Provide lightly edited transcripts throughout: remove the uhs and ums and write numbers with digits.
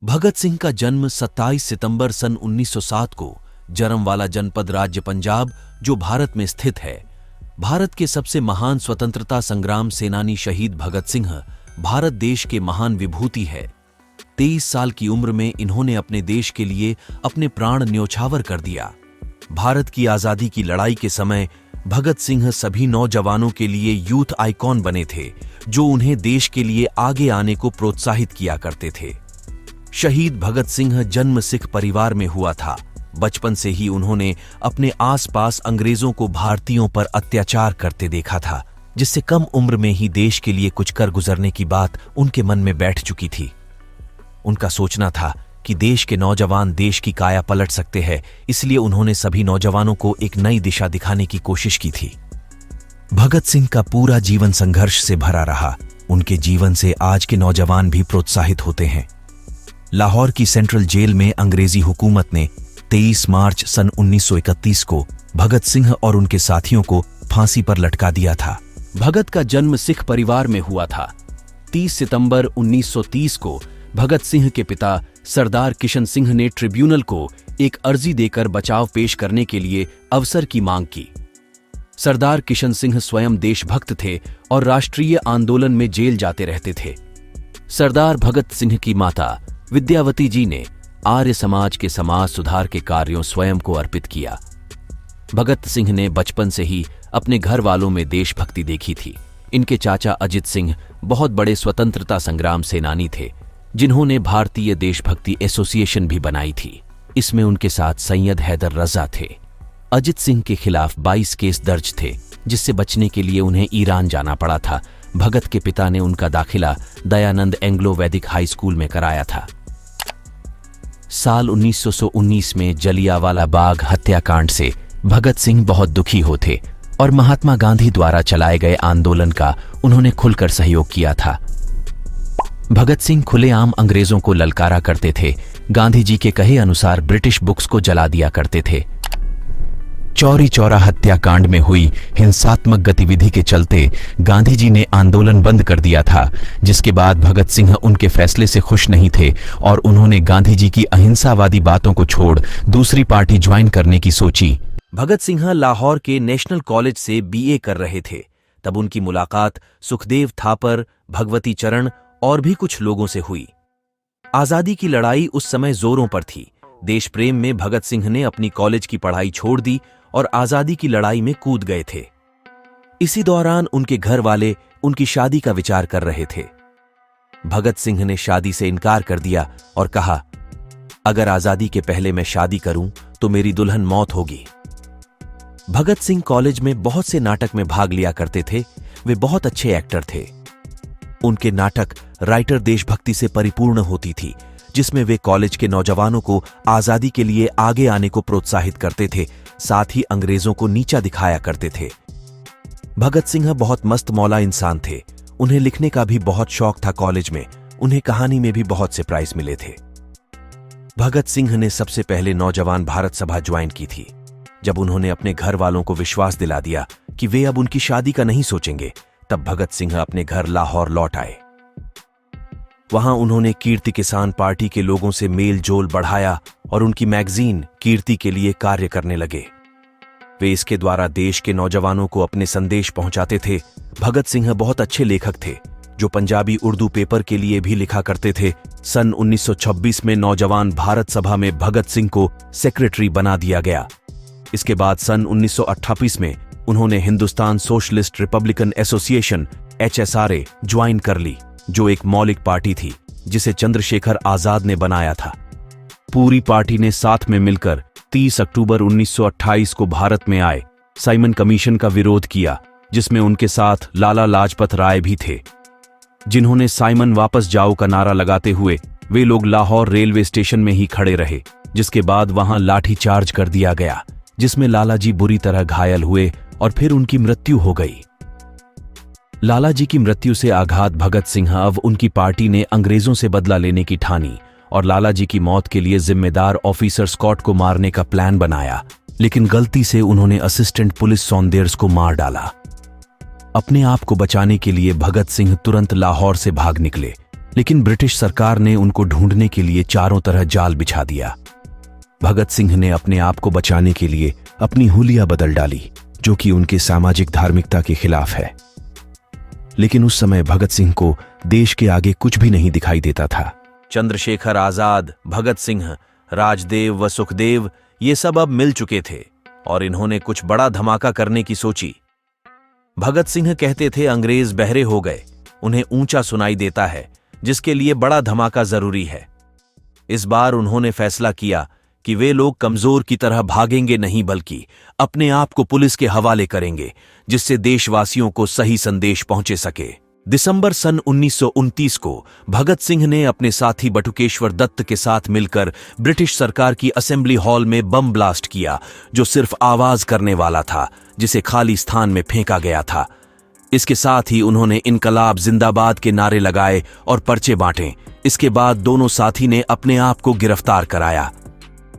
भगत सिंह का जन्म 27 सितंबर सन 1907 को जरमवाला जनपद राज्य पंजाब, जो भारत में स्थित है। भारत के सबसे महान स्वतंत्रता संग्राम सेनानी शहीद भगत सिंह भारत देश के महान विभूति है। 23 साल की उम्र में इन्होंने अपने देश के लिए अपने प्राण न्योछावर कर दिया। भारत की आजादी की लड़ाई के समय भगत सिंह सभी नौजवानों के लिए यूथ आइकॉन बने थे, जो उन्हें देश के लिए आगे आने को प्रोत्साहित किया करते थे। शहीद भगत सिंह जन्म सिख परिवार में हुआ था। बचपन से ही उन्होंने अपने आसपास अंग्रेजों को भारतीयों पर अत्याचार करते देखा था, जिससे कम उम्र में ही देश के लिए कुछ कर गुजरने की बात उनके मन में बैठ चुकी थी। उनका सोचना था कि देश के नौजवान देश की काया पलट सकते हैं, इसलिए उन्होंने सभी नौजवानों को एक नई दिशा दिखाने की कोशिश की थी। भगत सिंह का पूरा जीवन संघर्ष से भरा रहा। उनके जीवन से आज के नौजवान भी प्रोत्साहित होते हैं। लाहौर की सेंट्रल जेल में अंग्रेजी हुकूमत ने 23 मार्च सन 1931 को भगत सिंह और उनके साथियों को फांसी पर लटका दिया था। भगत का जन्म सिख परिवार में हुआ था। 30 सितंबर 1930 को भगत सिंह के पिता सरदार किशन सिंह ने ट्रिब्यूनल को एक अर्जी देकर बचाव पेश करने के लिए अवसर की मांग की। सरदार किशन सिंह स्वयं देशभक्त थे और राष्ट्रीय आंदोलन में जेल जाते रहते थे। सरदार भगत सिंह की माता विद्यावती जी ने आर्य समाज के समाज सुधार के कार्यों स्वयं को अर्पित किया। भगत सिंह ने बचपन से ही अपने घर वालों में देशभक्ति देखी थी। इनके चाचा अजित सिंह बहुत बड़े स्वतंत्रता संग्राम सेनानी थे, जिन्होंने भारतीय देशभक्ति एसोसिएशन भी बनाई थी। इसमें उनके साथ सैयद हैदर रजा थे। अजित सिंह के खिलाफ 22 केस दर्ज थे, जिससे बचने के लिए उन्हें ईरान जाना पड़ा था। भगत के पिता ने उनका दाखिला दयानंद एंग्लो वैदिक हाई स्कूल में कराया था। साल 1919 में जलियांवाला बाग हत्याकांड से भगत सिंह बहुत दुखी होते और महात्मा गांधी द्वारा चलाए गए आंदोलन का उन्होंने खुलकर सहयोग किया था। भगत सिंह खुलेआम अंग्रेजों को ललकारा करते थे। गांधी जी के कहे अनुसार ब्रिटिश बुक्स को जला दिया करते थे। चौरी चौरा हत्याकांड में हुई हिंसात्मक गतिविधि के चलते गांधी जी ने आंदोलन बंद कर दिया था, जिसके बाद भगत सिंह उनके फैसले से खुश नहीं थे और उन्होंने गांधी जी की अहिंसावादी बातों को छोड़ दूसरी पार्टी ज्वाइन करने की सोची। भगत सिंह लाहौर के नेशनल कॉलेज से बीए कर रहे थे। तब उनकी मुलाकात सुखदेव थापर, भगवती चरण और भी कुछ लोगों से हुई। आजादी की लड़ाई उस समय जोरों पर थी। देश प्रेम में भगत सिंह ने अपनी कॉलेज की पढ़ाई छोड़ दी और आजादी की लड़ाई में कूद गए थे। इसी दौरान उनके घर वाले उनकी शादी का विचार कर रहे थे। भगत सिंह ने शादी से इनकार कर दिया और कहा, अगर आजादी के पहले मैं शादी करूं तो मेरी दुल्हन मौत होगी। भगत सिंह कॉलेज में बहुत से नाटक में भाग लिया करते थे। वे बहुत अच्छे एक्टर थे। उनके नाटक राइटर देशभक्ति से परिपूर्ण होती थी, जिसमें वे कॉलेज के नौजवानों को आजादी के लिए आगे आने को प्रोत्साहित करते थे, साथ ही अंग्रेजों को नीचा दिखाया करते थे। भगत सिंह बहुत मस्त मौला इंसान थे। उन्हें लिखने का भी बहुत शौक था। कॉलेज में उन्हें कहानी में भी बहुत से प्राइज मिले थे। भगत सिंह ने सबसे पहले नौजवान भारत सभा ज्वाइन की थी। जब उन्होंने अपने घर वालों को विश्वास दिला दिया कि वे अब उनकी शादी का नहीं सोचेंगे, तब भगत सिंह अपने घर लाहौर लौट आए। वहां उन्होंने कीर्ति किसान पार्टी के लोगों से मेल जोल बढ़ाया और उनकी मैगजीन कीर्ति के लिए कार्य करने लगे। वे इसके द्वारा देश के नौजवानों को अपने संदेश पहुंचाते थे। भगत सिंह बहुत अच्छे लेखक थे, जो पंजाबी उर्दू पेपर के लिए भी लिखा करते थे। सन 1926 में नौजवान भारत सभा में भगत सिंह को सेक्रेटरी बना दिया गया। इसके बाद सन 1928 में उन्होंने Hindustan socialist Republican association HSRA join कर ली, जो एक मौलिक पार्टी थी जिसे चंद्रशेखर आजाद ने बनाया था। पूरी पार्टी ने साथ में मिलकर 30 अक्टूबर 1928 को भारत में आए साइमन कमीशन का विरोध किया, जिसमें उनके साथ लाला लाजपत राय भी थे, जिन्होंने साइमन वापस जाओ का नारा लगाते हुए वे लोग लाहौर रेलवे स्टेशन में ही खड़े रहे, जिसके बाद वहां लाठी चार्ज कर दिया गया, जिसमें लालाजी बुरी तरह घायल हुए और फिर उनकी मृत्यु हो गई। लालाजी की मृत्यु से आघात भगत सिंह अब उनकी पार्टी ने अंग्रेजों से बदला लेने की ठानी और लालाजी की मौत के लिए जिम्मेदार ऑफिसर स्कॉट को मारने का प्लान बनाया, लेकिन गलती से उन्होंने असिस्टेंट पुलिस सौंदेर्स को मार डाला। अपने आप को बचाने के लिए भगत सिंह तुरंत लाहौर से भाग निकले, लेकिन ब्रिटिश सरकार ने उनको ढूंढने के लिए चारों तरह जाल बिछा दिया। भगत सिंह ने अपने आप को बचाने के लिए अपनी हुलिया बदल डाली, जो कि उनके सामाजिक धार्मिकता के खिलाफ है। लेकिन उस समय भगत सिंह को देश के आगे कुछ भी नहीं दिखाई देता था। चंद्रशेखर आजाद, भगत सिंह, राजदेव व सुखदेव ये सब अब मिल चुके थे और इन्होंने कुछ बड़ा धमाका करने की सोची। भगत सिंह कहते थे अंग्रेज बहरे हो गए, उन्हें ऊंचा सुनाई देता है, जिसके लिए बड़ा धमाका जरूरी है। इस बार उन्होंने फैसला किया कि वे लोग कमजोर की तरह भागेंगे नहीं, बल्कि अपने आप को पुलिस के हवाले करेंगे, जिससे देशवासियों को सही संदेश पहुंचे सके। दिसंबर सन 1929 को भगत सिंह ने अपने साथी बटुकेश्वर दत्त के साथ मिलकर ब्रिटिश सरकार की असेंबली हॉल में बम ब्लास्ट किया, जो सिर्फ आवाज करने वाला था, जिसे खाली स्थान में फेंका गया था। इसके साथ ही उन्होंने इनकलाब जिंदाबाद के नारे लगाए और पर्चे बांटे। इसके बाद दोनों साथी ने अपने आप को गिरफ्तार कराया।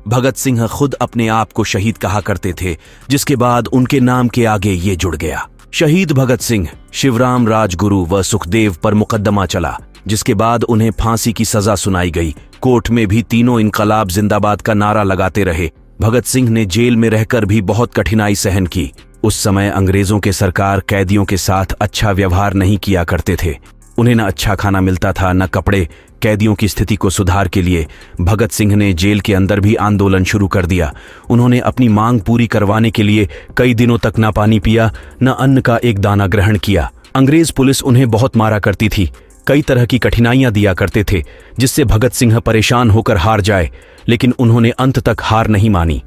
भगत सिंह खुद अपने आप को शहीद कहा करते थे, जिसके बाद उनके नाम के आगे ये जुड़ गया। शहीद भगत सिंह, शिवराम राजगुरु व सुखदेव पर मुकदमा चला, जिसके बाद उन्हें फांसी की सजा सुनाई गई। कोर्ट में भी तीनों इनकलाब जिंदाबाद का नारा लगाते रहे। भगत सिंह ने जेल में रहकर भी बहुत कठिनाई सहन की। उस समय अंग्रेजों के सरकार कैदियों के साथ अच्छा व्यवहार नहीं किया करते थे। उन्हें न अच्छा खाना मिलता था, न कपड़े। कैदियों की स्थिति को सुधार के लिए भगत सिंह ने जेल के अंदर भी आंदोलन शुरू कर दिया। उन्होंने अपनी मांग पूरी करवाने के लिए कई दिनों तक न पानी पिया, न अन्न का एक दाना ग्रहण किया। अंग्रेज पुलिस उन्हें बहुत मारा करती थी, कई तरह की कठिनाइयां दिया करते थे, जिससे भगत सिंह परेशान होकर हार जाए, लेकिन उन्होंने अंत तक हार नहीं मानी।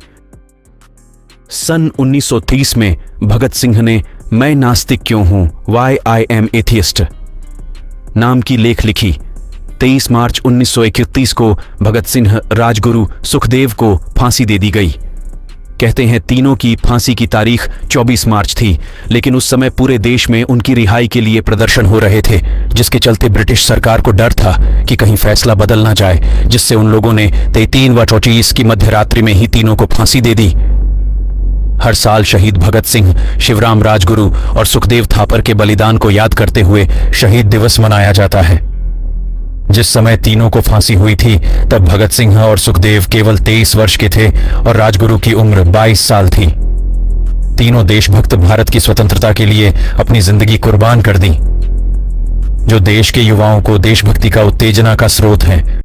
सन 1930 में भगत सिंह ने मैं नास्तिक क्यों हूं, वाई आई एम एथियस्ट नाम की लेख लिखी। 23 मार्च 1931 को भगत सिंह, राजगुरु, सुखदेव को फांसी दे दी गई। कहते हैं तीनों की फांसी की तारीख 24 मार्च थी, लेकिन उस समय पूरे देश में उनकी रिहाई के लिए प्रदर्शन हो रहे थे, जिसके चलते ब्रिटिश सरकार को डर था कि कहीं फैसला बदल ना जाए, जिससे उन लोगों ने 23 व 24 की मध्यरात्रि में ही तीनों को फांसी दे दी। हर साल शहीद भगत सिंह, शिवराम राजगुरु और सुखदेव थापर के बलिदान को याद करते हुए शहीद दिवस मनाया जाता है। जिस समय तीनों को फांसी हुई थी, तब भगत सिंह और सुखदेव केवल 23 वर्ष के थे और राजगुरु की उम्र 22 साल थी। तीनों देशभक्त भारत की स्वतंत्रता के लिए अपनी जिंदगी कुर्बान कर दी, जो देश के युवाओं को देशभक्ति का उत्तेजना का स्रोत है।